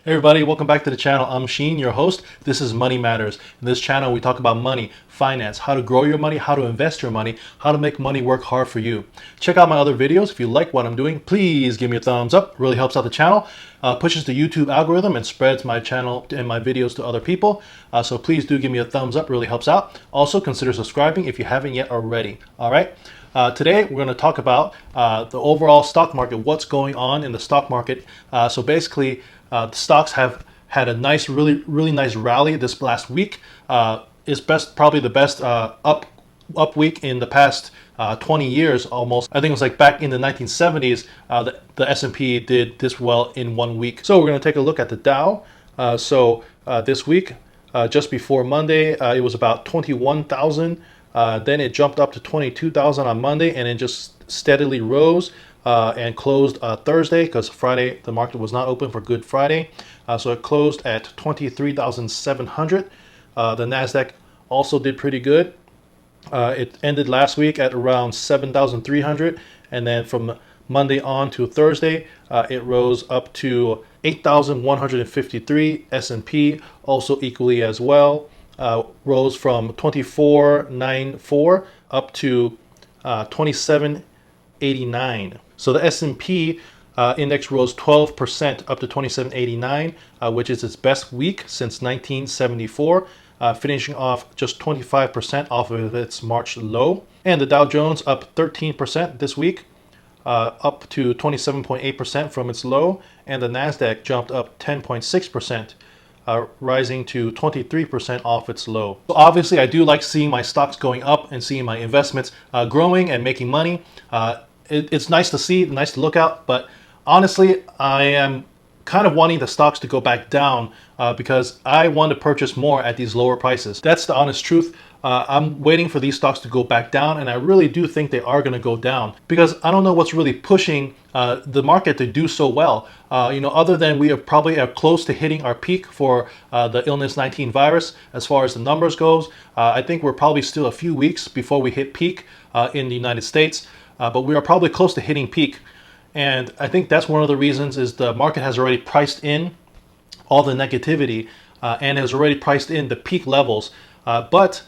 Hey everybody, welcome back to the channel. I'm Sheen, your host. This is Money Matters. In this channel, we talk about money, finance, how to grow your money, how to invest your money, how to make money work hard for you. Check out my other videos. If you like what I'm doing, please give me a thumbs up. It really helps out the channel, pushes the YouTube algorithm and spreads my channel and my videos to other people. So please do give me a thumbs up. It really helps out. Also, consider subscribing if you haven't yet already. All right. Today, we're going to talk about the overall stock market, what's going on in the stock market. So basically, the stocks have had a nice, really nice rally this last week. It's probably the best up week in the past 20 years almost. I think it was like back in the 1970s, the S&P did this well in 1 week. So we're going to take a look at the Dow. This week, just before Monday, it was about 21,000. Then it jumped up to 22,000 on Monday, and it just steadily rose and closed Thursday, because Friday the market was not open for Good Friday. So it closed at 23,700. The NASDAQ also did pretty good. It ended last week at around 7,300, and then from Monday on to Thursday, it rose up to 8,153. S&P also equally as well. Rose from 2494 up to 2789. So the S&P index rose 12% up to 2789, which is its best week since 1974, finishing off just 25% off of its March low. And the Dow Jones up 13% this week, up to 27.8% from its low, and the NASDAQ jumped up 10.6%. Rising to 23% off its low. So obviously, I do like seeing my stocks going up and seeing my investments growing and making money. It's nice to see, nice to look at, but honestly, I am kind of wanting the stocks to go back down because I want to purchase more at these lower prices. That's the honest truth. I'm waiting for these stocks to go back down, and I really do think they are going to go down because I don't know what's really pushing the market to do so well. Other than we are probably close to hitting our peak for the illness 19 virus as far as the numbers goes. I think we're probably still a few weeks before we hit peak in the United States, but we are probably close to hitting peak. And I think that's one of the reasons is the market has already priced in all the negativity and has already priced in the peak levels. But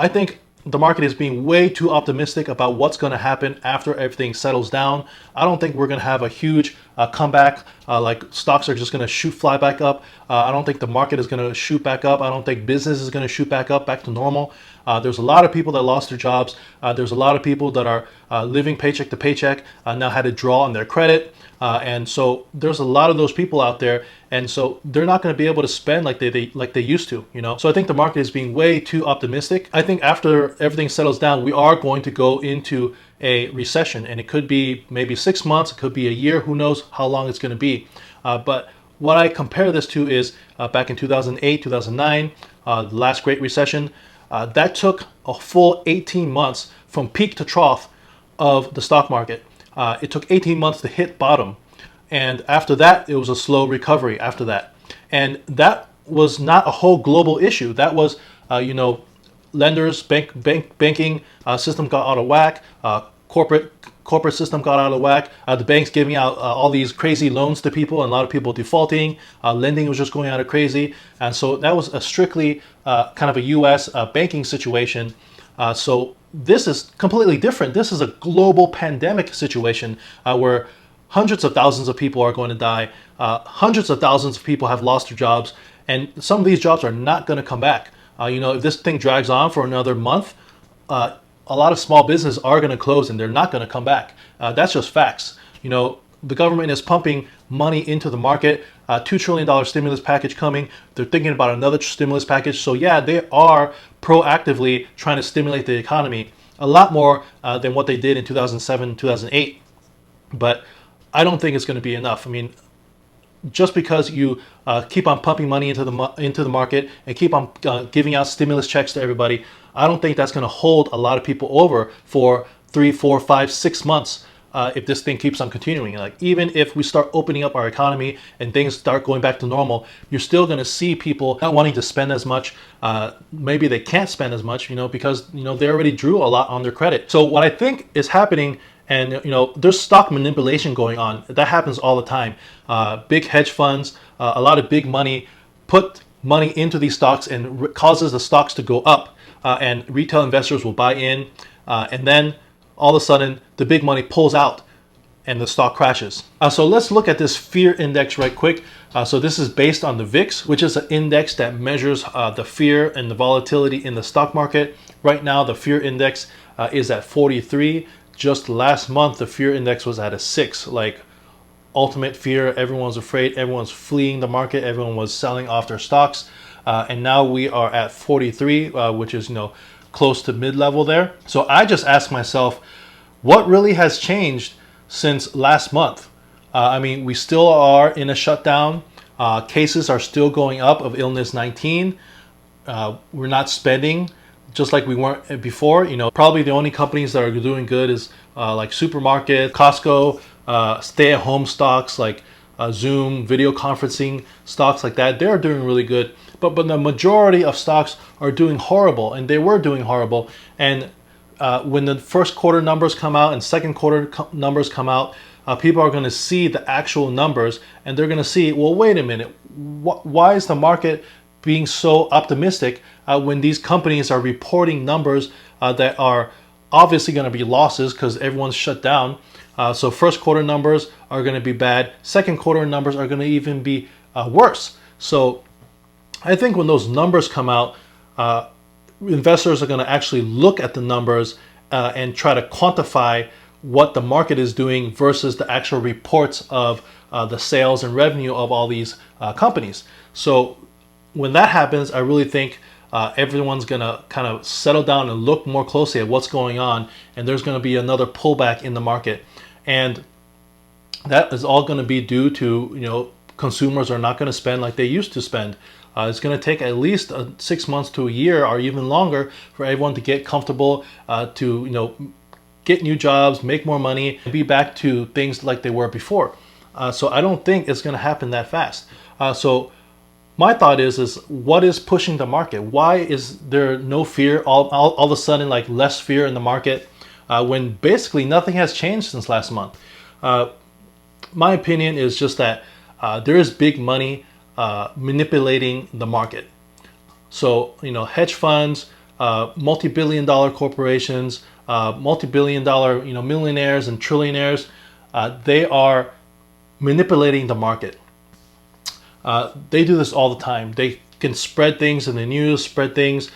I think the market is being way too optimistic about what's going to happen after everything settles down. I don't think we're going to have a huge comeback, like stocks are just going to fly back up. I don't think the market is going to shoot back up. I don't think business is going to shoot back up, back to normal. There's a lot of people that lost their jobs. There's a lot of people that are living paycheck to paycheck, now had to draw on their credit. And so there's a lot of those people out there, and so they're not going to be able to spend like they used to, So I think the market is being way too optimistic. I think after everything settles down, we are going to go into a recession, and it could be maybe 6 months, it could be a year, who knows how long it's going to be. But what I compare this to is back in 2008, 2009, the last Great Recession. That took a full 18 months from peak to trough of the stock market. It took 18 months to hit bottom. And after that, it was a slow recovery after that. And that was not a whole global issue. That was, lenders, banking system got out of whack. Corporate system got out of whack. The banks giving out all these crazy loans to people, and a lot of people defaulting. Lending was just going out of crazy. And so that was a strictly kind of a U.S. Banking situation. So this is completely different. This is a global pandemic situation where hundreds of thousands of people are going to die. Hundreds of thousands of people have lost their jobs, and some of these jobs are not going to come back. If this thing drags on for another month, a lot of small businesses are going to close and they're not going to come back. That's just facts. The government is pumping money into the market, $2 trillion stimulus package coming. They're thinking about another stimulus package. So yeah, they are proactively trying to stimulate the economy a lot more than what they did in 2007, 2008. But I don't think it's going to be enough. I mean, just because you keep on pumping money into the market and keep on giving out stimulus checks to everybody, I don't think that's going to hold a lot of people over for 3, 4, 5, 6 months. If this thing keeps on continuing. Like, even if we start opening up our economy and things start going back to normal, you're still going to see people not wanting to spend as much. Maybe they can't spend as much, because they already drew a lot on their credit. So what I think is happening And there's stock manipulation going on. That happens all the time. Big hedge funds, a lot of big money put money into these stocks and causes the stocks to go up, and retail investors will buy in, and then all of a sudden the big money pulls out and the stock crashes. So let's look at this fear index right quick. So this is based on the VIX, which is an index that measures the fear and the volatility in the stock market. Right now, the fear index is at 43. Just last month, the fear index was at a 6, like ultimate fear. Everyone's afraid, everyone's fleeing the market, everyone was selling off their stocks. And now we are at 43, which is close to mid-level there. So I just asked myself, what really has changed since last month? I mean, we still are in a shutdown. Cases are still going up of illness 19. We're not spending just like we weren't before. Probably the only companies that are doing good is like supermarket, Costco, stay-at-home stocks like Zoom, video conferencing stocks like that. They're doing really good. But the majority of stocks are doing horrible, and they were doing horrible. And when the first quarter numbers come out and second quarter numbers come out, people are going to see the actual numbers, and they're going to see, well, wait a minute, why is the market being so optimistic when these companies are reporting numbers that are obviously going to be losses because everyone's shut down. So first quarter numbers are going to be bad. Second quarter numbers are going to even be worse. So I think when those numbers come out, investors are going to actually look at the numbers and try to quantify what the market is doing versus the actual reports of the sales and revenue of all these companies. So when that happens, I really think everyone's going to kind of settle down and look more closely at what's going on, and there's going to be another pullback in the market. And that is all going to be due to, consumers are not going to spend like they used to spend. It's going to take at least 6 months to a year or even longer for everyone to get comfortable, to get new jobs, make more money, and be back to things like they were before. So I don't think it's going to happen that fast. So my thought is what is pushing the market? Why is there no fear, all of a sudden, like less fear in the market, when basically nothing has changed since last month? My opinion is just that there is big money manipulating the market. So, hedge funds, multi-billion-dollar corporations, multi-billion-dollar, millionaires and trillionaires, they are manipulating the market. They do this all the time. They can spread things in the news, spread things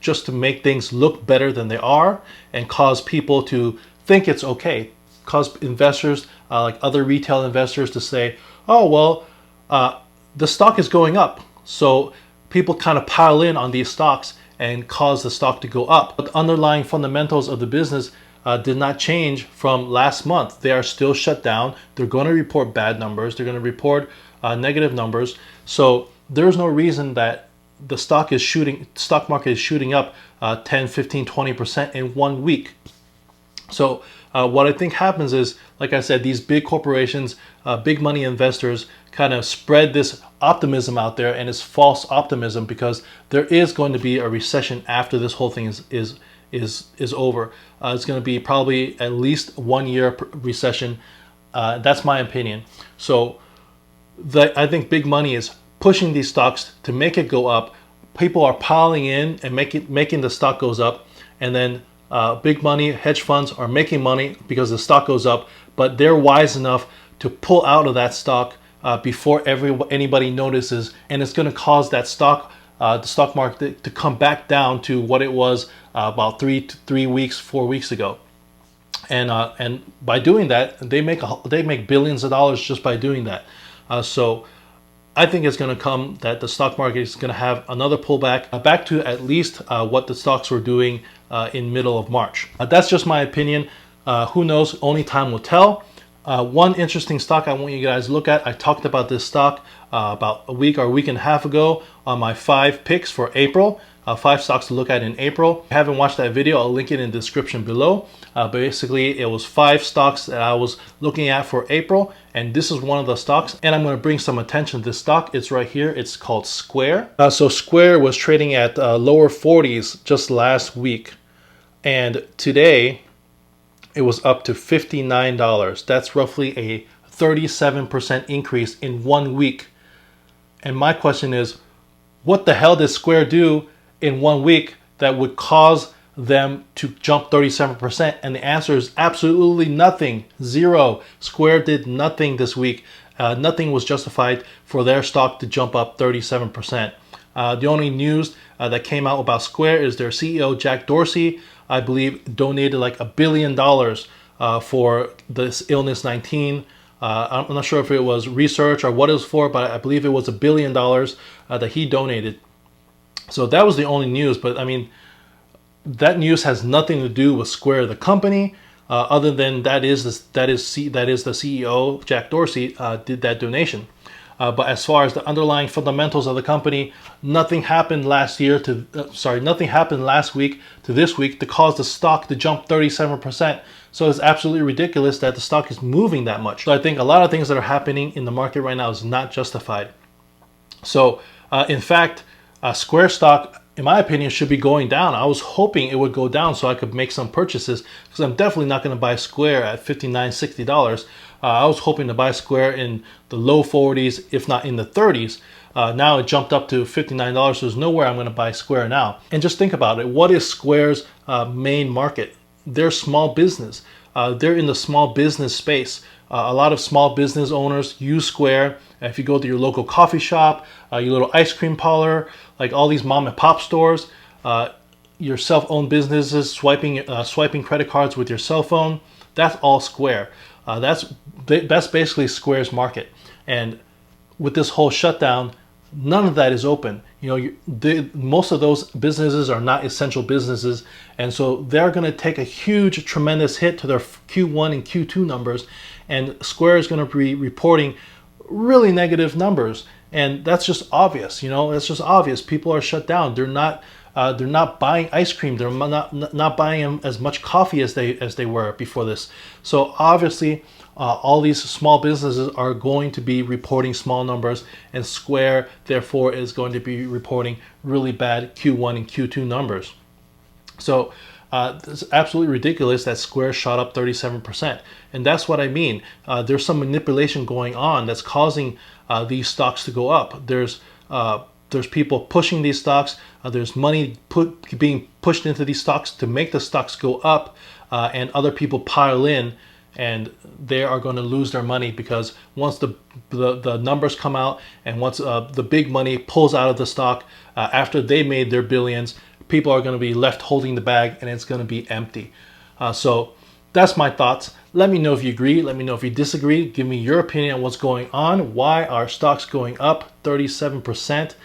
just to make things look better than they are and cause people to think it's okay. Cause investors, like other retail investors, to say, oh, well, the stock is going up. So people kind of pile in on these stocks and cause the stock to go up. But the underlying fundamentals of the business did not change from last month. They are still shut down. They're going to report bad numbers. They're going to report negative numbers. So there's no reason that the stock market is shooting up 10, 15, 20% in 1 week. So what I think happens is, like I said, these big corporations, big money investors kind of spread this optimism out there, and it's false optimism because there is going to be a recession after this whole thing is over. It's going to be probably at least 1 year recession. That's my opinion. So I think big money is pushing these stocks to make it go up. People are piling in and making the stock goes up, and then big money hedge funds are making money because the stock goes up, but they're wise enough to pull out of that stock before anybody notices, and it's going to cause that the stock market to come back down to what it was about 4 weeks ago. And by doing that, they make billions of dollars just by doing that. So I think it's going to come that the stock market is going to have another pullback back to at least what the stocks were doing in middle of March. That's just my opinion. Who knows? Only time will tell. One interesting stock I want you guys to look at. I talked about this stock about a week or a week and a half ago on my 5 picks for April. 5 stocks to look at in April. If you haven't watched that video, I'll link it in the description below. Basically, it was 5 stocks that I was looking at for April, and this is one of the stocks. And I'm going to bring some attention to this stock. It's right here. It's called Square. So Square was trading at lower 40s just last week, and today it was up to $59. That's roughly a 37% increase in 1 week. And my question is, what the hell did Square do in 1 week that would cause them to jump 37%? And the answer is absolutely nothing. Zero. Square did nothing this week. Nothing was justified for their stock to jump up 37%. The only news that came out about Square is their CEO, Jack Dorsey, I believe, donated like $1 billion for this illness 19. I'm not sure if it was research or what it was for, but I believe it was $1 billion that he donated. So that was the only news. But I mean, that news has nothing to do with Square, the company, other than that is the CEO, Jack Dorsey, did that donation. But as far as the underlying fundamentals of the company, nothing happened last week to this week to cause the stock to jump 37%. So it's absolutely ridiculous that the stock is moving that much. So I think a lot of things that are happening in the market right now is not justified. So in fact, Square stock, in my opinion, should be going down. I was hoping it would go down so I could make some purchases, because I'm definitely not going to buy Square at $59, $60. I was hoping to buy Square in the low 40s, if not in the 30s. Now it jumped up to $59, so there's nowhere I'm going to buy Square now. And just think about it. What is Square's main market? They're small business. They're in the small business space. A lot of small business owners use Square. If you go to your local coffee shop, your little ice cream parlor, like all these mom and pop stores, your self-owned businesses, swiping credit cards with your cell phone, that's all Square. That's basically Square's market. And with this whole shutdown, none of that is open. Most of those businesses are not essential businesses, and so they're going to take a huge, tremendous hit to their Q1 and Q2 numbers, and Square is going to be reporting really negative numbers, and that's just obvious. That's just obvious. People are shut down. They're not buying ice cream. They're not buying as much coffee as they were before this. So obviously, all these small businesses are going to be reporting small numbers, and Square therefore is going to be reporting really bad Q1 and Q2 numbers. So it's absolutely ridiculous that Square shot up 37%, and that's what I mean. There's some manipulation going on that's causing these stocks to go up. There's people pushing these stocks. There's money being pushed into these stocks to make the stocks go up, and other people pile in, and they are going to lose their money, because once the numbers come out, and once the big money pulls out of the stock after they made their billions, people are going to be left holding the bag, and it's going to be empty. So that's my thoughts. Let me know if you agree. Let me know if you disagree. Give me your opinion on what's going on. Why are stocks going up 37%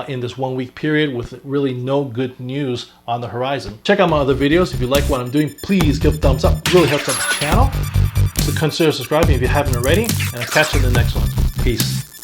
in this 1 week period with really no good news on the horizon? Check out my other videos. If you like what I'm doing, please give a thumbs up. It really helps out the channel. So consider subscribing if you haven't already, and I'll catch you in the next one. Peace.